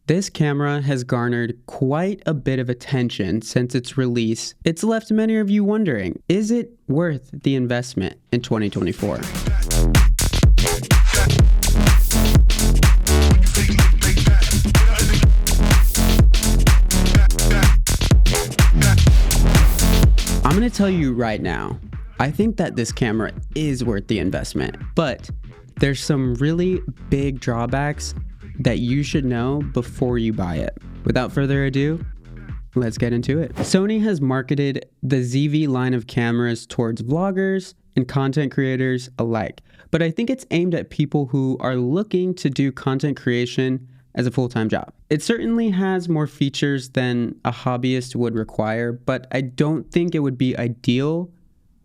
This camera has garnered quite a bit of attention since its release. It's left many of you wondering, is it worth the investment in 2024? I'm gonna tell you right now, I think that this camera is worth the investment, but there's some really big drawbacks that you should know before you buy it. Without further ado, let's get into it. Sony has marketed the ZV line of cameras towards vloggers and content creators alike, but I think it's aimed at people who are looking to do content creation as a full-time job. It certainly has more features than a hobbyist would require, but I don't think it would be ideal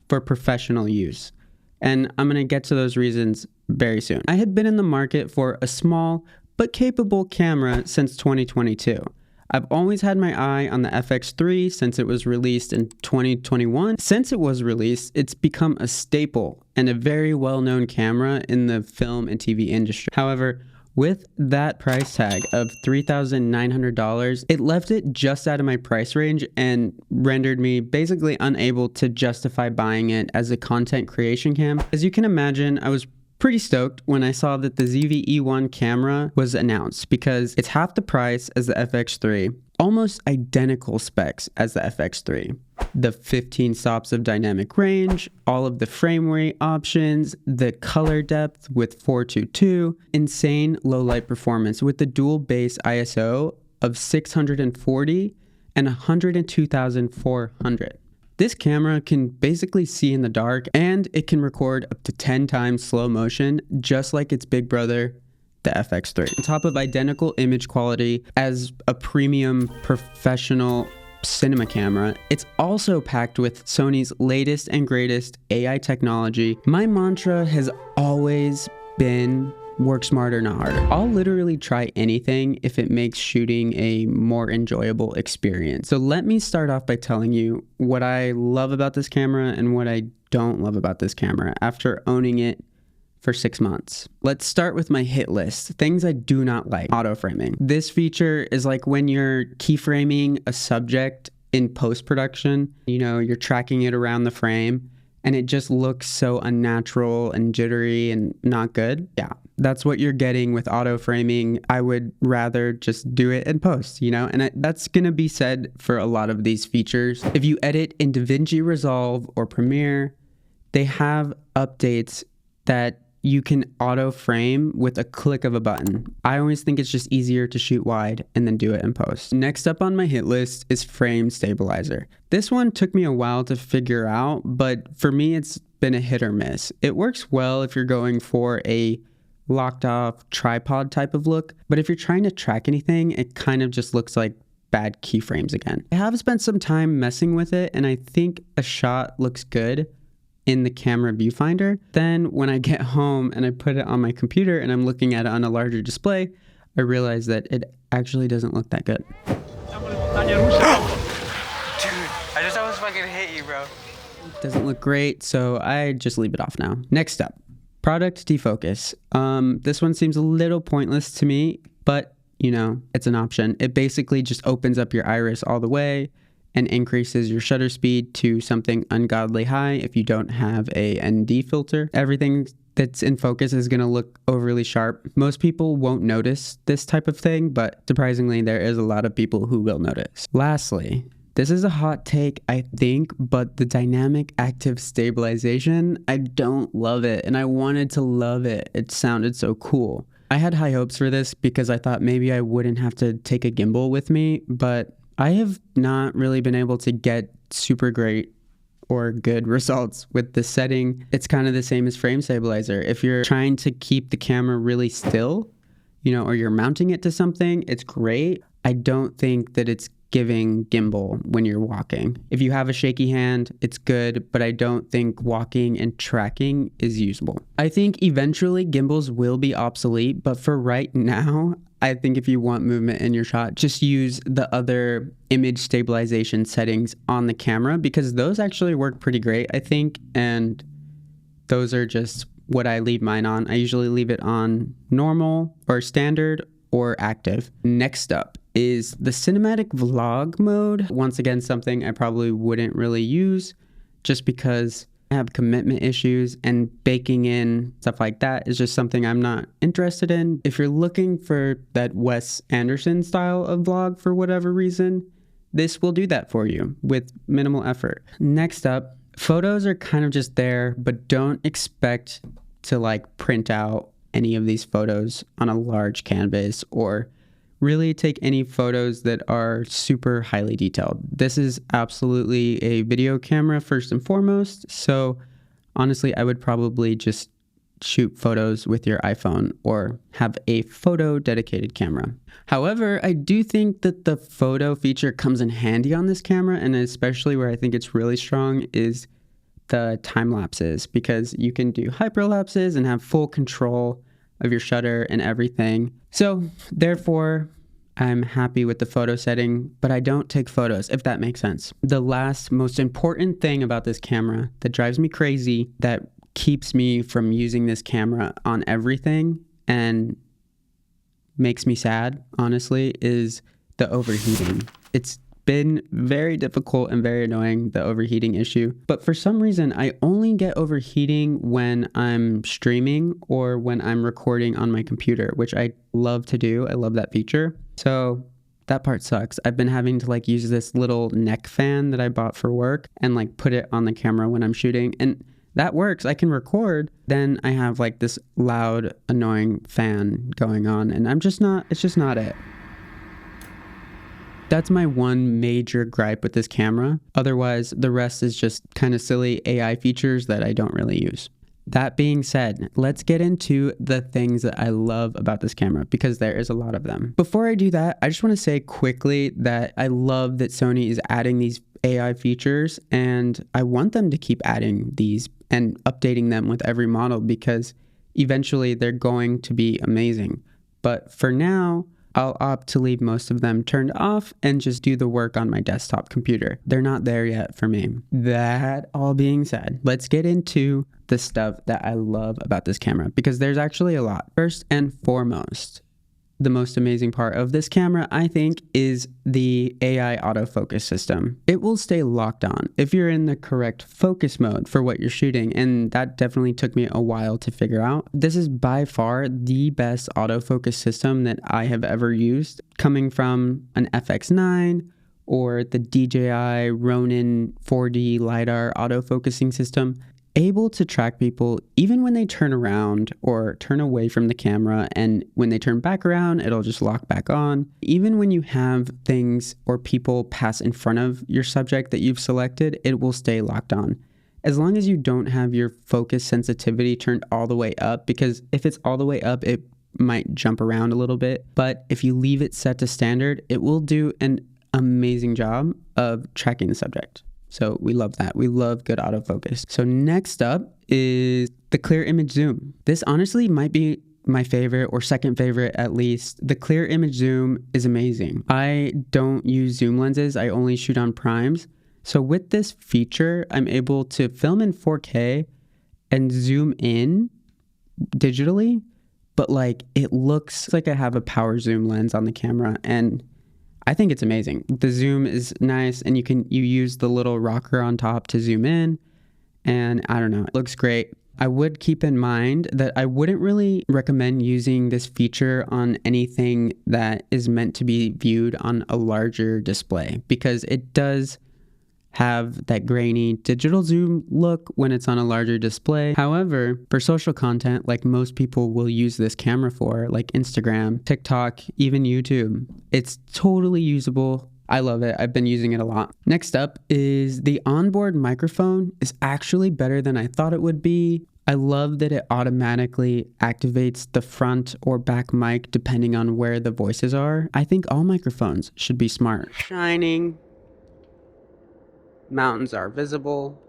for professional use. And I'm gonna get to those reasons very soon. I had been in the market for a small but capable camera since 2022. I've always had my eye on the FX3 since it was released in 2021. Since it was released, it's become a staple and a very well-known camera in the film and TV industry. However, with that price tag of $3,900, it left it just out of my price range and rendered me basically unable to justify buying it as a content creation cam. As you can imagine, I was pretty stoked when I saw that the ZV-E1 camera was announced because it's half the price as the FX3, almost identical specs as the FX3. The 15 stops of dynamic range, all of the frame rate options, the color depth with 422, insane low light performance with the dual base ISO of 640 and 102,400. This camera can basically see in the dark, and it can record up to 10 times slow motion, just like its big brother, the FX3. On top of identical image quality as a premium professional cinema camera, it's also packed with Sony's latest and greatest AI technology. My mantra has always been work smarter, not harder. I'll literally try anything if it makes shooting a more enjoyable experience. So let me start off by telling you what I love about this camera and what I don't love about this camera after owning it for 6 months. Let's start with my hit list. Things I do not like. Auto framing. This feature is like when you're keyframing a subject in post-production, you know, you're tracking it around the frame and it just looks so unnatural and jittery and not good. Yeah, that's what you're getting with auto framing. I would rather just do it in post, you know, and that's gonna be said for a lot of these features. If you edit in DaVinci Resolve or Premiere, they have updates that you can auto frame with a click of a button. I always think it's just easier to shoot wide and then do it in post. Next up on my hit list is frame stabilizer. This one took me a while to figure out, but for me it's been a hit or miss. It works well if you're going for a locked off tripod type of look, but if you're trying to track anything, it kind of just looks like bad keyframes again. I have spent some time messing with it and I think a shot looks good in the camera viewfinder. Then when I get home and I put it on my computer and I'm looking at it on a larger display, I realize that it actually doesn't look that good. Dude, I just almost fucking hit you, bro. Doesn't look great, so I just leave it off now. Next up, product defocus. This one seems a little pointless to me, but you know, it's an option. It basically just opens up your iris all the way and increases your shutter speed to something ungodly high if you don't have a ND filter. Everything that's in focus is gonna look overly sharp. Most people won't notice this type of thing, but surprisingly, there is a lot of people who will notice. Lastly, this is a hot take, I think, but the dynamic active stabilization, I don't love it, and I wanted to love it. It sounded so cool. I had high hopes for this because I thought maybe I wouldn't have to take a gimbal with me, but I have not really been able to get super great or good results with the setting. It's kind of the same as frame stabilizer. If you're trying to keep the camera really still, you know, or you're mounting it to something, it's great. I don't think that it's giving gimbal when you're walking. If you have a shaky hand, it's good, but I don't think walking and tracking is usable. I think eventually gimbals will be obsolete, but for right now, I think if you want movement in your shot, just use the other image stabilization settings on the camera because those actually work pretty great, I think, and those are just what I leave mine on. I usually leave it on normal or standard or active. Next up is the cinematic vlog mode. Once again, something I probably wouldn't really use just because I have commitment issues, and baking in stuff like that is just something I'm not interested in. If you're looking for that Wes Anderson style of vlog for whatever reason, this will do that for you with minimal effort. Next up, photos are kind of just there, but don't expect to like print out any of these photos on a large canvas or really take any photos that are super highly detailed. This is absolutely a video camera first and foremost. So honestly, I would probably just shoot photos with your iPhone or have a photo dedicated camera. However, I do think that the photo feature comes in handy on this camera, and especially where I think it's really strong is the time lapses, because you can do hyperlapses and have full control of your shutter and everything. So therefore, I'm happy with the photo setting, but I don't take photos, if that makes sense. The last most important thing about this camera that drives me crazy, that keeps me from using this camera on everything and makes me sad, honestly, is the overheating. It's been very difficult and very annoying, the overheating issue. But for some reason, I only get overheating when I'm streaming or when I'm recording on my computer, which I love to do. I love that feature. So that part sucks. I've been having to like use this little neck fan that I bought for work and like put it on the camera when I'm shooting. And that works. I can record. Then I have like this loud, annoying fan going on, and it's just not it. That's my one major gripe with this camera. Otherwise, the rest is just kind of silly AI features that I don't really use. That being said, let's get into the things that I love about this camera, because there is a lot of them. Before I do that, I just want to say quickly that I love that Sony is adding these AI features, and I want them to keep adding these and updating them with every model, because eventually they're going to be amazing. But for now, I'll opt to leave most of them turned off and just do the work on my desktop computer. They're not there yet for me. That all being said, let's get into the stuff that I love about this camera, because there's actually a lot. First and foremost, the most amazing part of this camera, I think, is the AI autofocus system. It will stay locked on if you're in the correct focus mode for what you're shooting, and that definitely took me a while to figure out. This is by far the best autofocus system that I have ever used, coming from an FX9 or the DJI Ronin 4D LiDAR autofocusing system. Able to track people even when they turn around or turn away from the camera, and when they turn back around, it'll just lock back on. Even when you have things or people pass in front of your subject that you've selected, it will stay locked on. As long as you don't have your focus sensitivity turned all the way up, because if it's all the way up, it might jump around a little bit. But if you leave it set to standard, it will do an amazing job of tracking the subject. So we love that. We love good autofocus. So next up is the clear image zoom. This honestly might be my favorite, or second favorite at least. The clear image zoom is amazing. I don't use zoom lenses. I only shoot on primes. So with this feature, I'm able to film in 4K and zoom in digitally, but like it looks like I have a power zoom lens on the camera, and I think it's amazing. The zoom is nice, and you use the little rocker on top to zoom in, and I don't know, it looks great. I would keep in mind that I wouldn't really recommend using this feature on anything that is meant to be viewed on a larger display, because it does have that grainy digital zoom look when it's on a larger display. However, for social content, like most people will use this camera for, like Instagram, TikTok, even YouTube, it's totally usable. I love it. I've been using it a lot. Next up is the onboard microphone is actually better than I thought it would be. I love that it automatically activates the front or back mic depending on where the voices are. I think all microphones should be smart. Shining. Mountains are visible,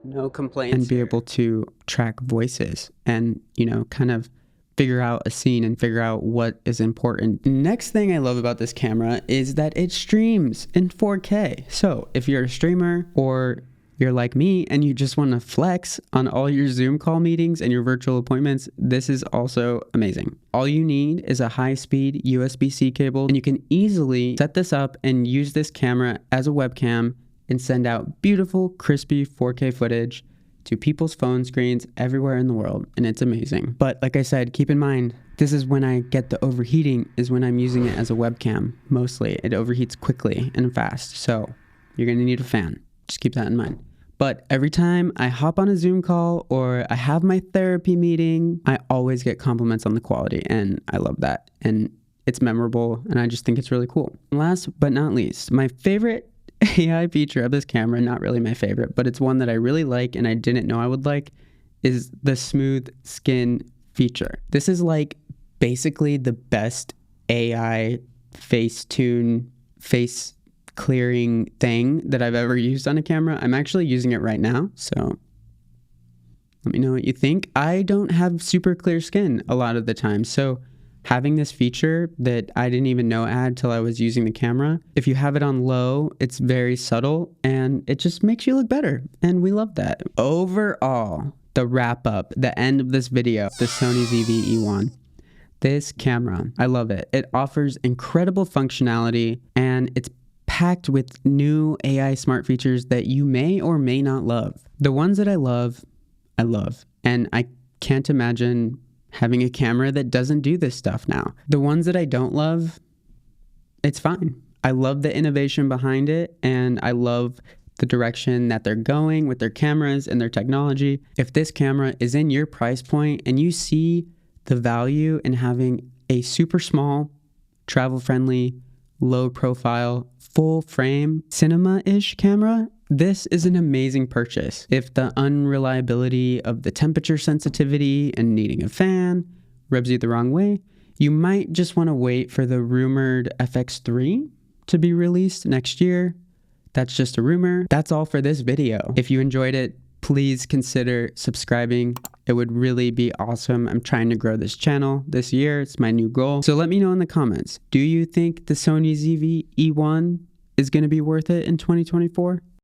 no complaints, and be able to track voices and, kind of figure out a scene and figure out what is important. Next thing I love about this camera is that it streams in 4K. So if you're a streamer or you're like me and you just want to flex on all your Zoom call meetings and your virtual appointments, this is also amazing. All you need is a high-speed USB-C cable, and you can easily set this up and use this camera as a webcam and send out beautiful, crispy 4K footage to people's phone screens everywhere in the world, and it's amazing. But like I said, keep in mind, this is when I get the overheating, is when I'm using it as a webcam. Mostly, it overheats quickly and fast, so you're gonna need a fan. Just keep that in mind. But every time I hop on a Zoom call or I have my therapy meeting, I always get compliments on the quality, and I love that. And it's memorable, and I just think it's really cool. And last but not least, my favorite AI feature of this camera, not really my favorite, but it's one that I really like and I didn't know I would like, is the smooth skin feature. This is like basically the best AI Facetune, face clearing thing that I've ever used on a camera. I'm actually using it right now, so let me know what you think. I don't have super clear skin a lot of the time, so having this feature that I didn't even know I had till I was using the camera, if you have it on low, it's very subtle and it just makes you look better, and we love that. Overall, the wrap up, the end of this video, the Sony ZV-E1. This camera, I love it. It offers incredible functionality, and it's packed with new AI smart features that you may or may not love. The ones that I love, and I can't imagine having a camera that doesn't do this stuff now. The ones that I don't love, it's fine. I love the innovation behind it, and I love the direction that they're going with their cameras and their technology. If this camera is in your price point and you see the value in having a super small, travel-friendly, low-profile, full-frame, cinema-ish camera, this is an amazing purchase. If the unreliability of the temperature sensitivity and needing a fan rubs you the wrong way, you might just want to wait for the rumored FX3 to be released next year. That's just a rumor. That's all for this video. If you enjoyed it, please consider subscribing. It would really be awesome. I'm trying to grow this channel this year. It's my new goal. So let me know in the comments, do you think the Sony ZV-E1 is going to be worth it in 2024?